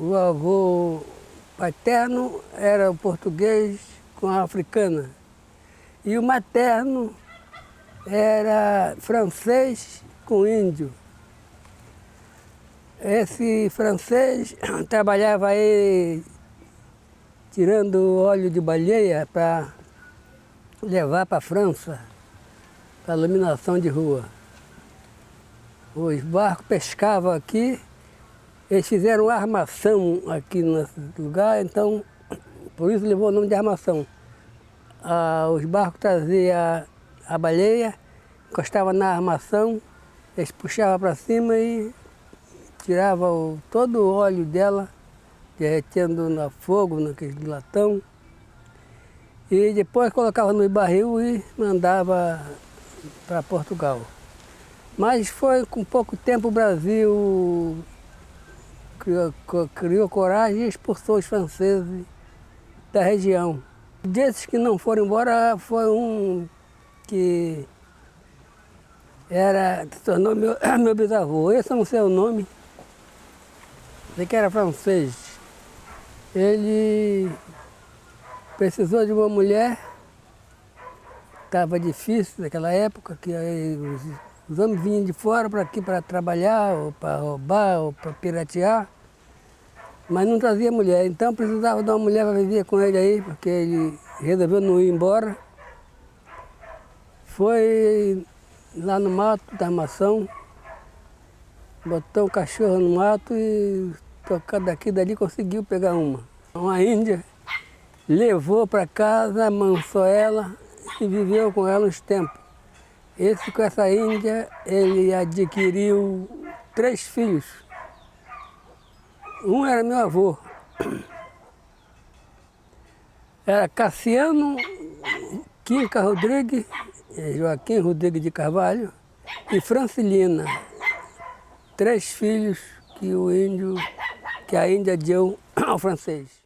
o avô paterno era o português com a africana. E o materno era francês com índio. Esse francês trabalhava aí tirando óleo de baleia para levar para a França, para iluminação de rua. Os barcos pescavam aqui, eles fizeram armação aqui nesse lugar, então por isso levou o nome de armação. Os barcos traziam a baleia, encostavam na armação, eles puxavam para cima e tiravam todo o óleo dela, derretendo no fogo, naquele latão. E depois colocava no barril e mandava para Portugal. Mas foi com pouco tempo o Brasil criou coragem e expulsou os franceses da região. Desses que não foram embora, foi um que se tornou meu bisavô. Esse eu não sei o nome, sei que era francês. Ele precisou de uma mulher, estava difícil naquela época, que os homens vinham de fora para aqui para trabalhar, ou para roubar, ou para piratear, mas não trazia mulher. Então precisava de uma mulher para viver com ele aí, porque ele resolveu não ir embora. Foi lá no mato da armação, botou um cachorro no mato e tocando daqui e dali conseguiu pegar uma índia. Levou para casa, amansou ela e viveu com ela uns tempos. Com essa índia, ele adquiriu 3 filhos. Um era meu avô. Era Cassiano Quinca Rodrigues, Joaquim Rodrigues de Carvalho e Francilina. 3 filhos que a Índia deu ao francês.